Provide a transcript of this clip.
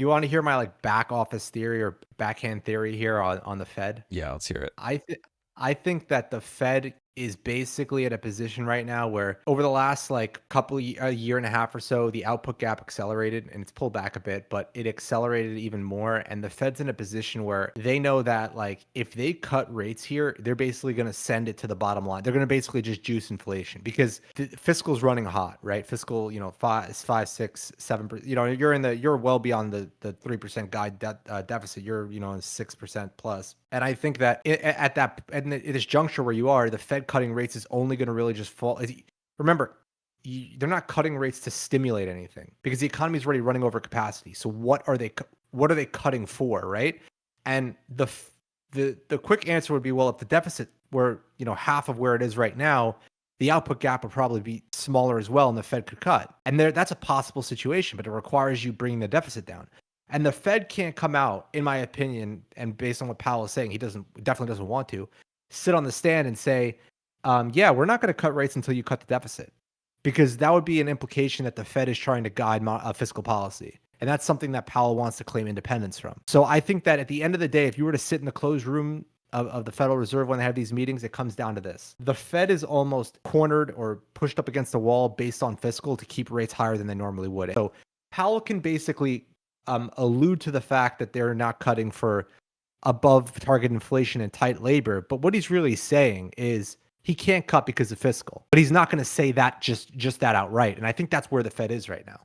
You want to hear my like back office theory or backhand theory here on the Fed? Yeah, let's hear it. I th- I think that the Fed is basically at a position right now where over the last like a year and a half or so, the output gap accelerated and it's pulled back a bit, but it accelerated even more. And the Fed's in a position where they know that like if they cut rates here, they're basically going to send it to the bottom line. They're going to basically just juice inflation because the fiscal's running hot, right? Fiscal, five, 6, 7%. You're well beyond the 3% guide deficit. You're in 6% plus. And I think that at this juncture where you are, the Fed cutting rates is only going to really just fall. Remember, they're not cutting rates to stimulate anything because the economy is already running over capacity. So what are they cutting for, right? And the quick answer would be, well, if the deficit were half of where it is right now, the output gap would probably be smaller as well, and the Fed could cut. And that's a possible situation, but it requires you bringing the deficit down. And the Fed can't come out, in my opinion, and based on what Powell is saying, he definitely doesn't want to sit on the stand and say, yeah, we're not going to cut rates until you cut the deficit, because that would be an implication that the Fed is trying to guide fiscal policy. And that's something that Powell wants to claim independence from. So I think that at the end of the day, if you were to sit in the closed room of the Federal Reserve when they have these meetings, it comes down to this. The Fed is almost cornered or pushed up against the wall based on fiscal to keep rates higher than they normally would. So Powell can basically allude to the fact that they're not cutting for above target inflation and tight labor. But what he's really saying is he can't cut because of fiscal. But he's not going to say that just that outright. And I think that's where the Fed is right now.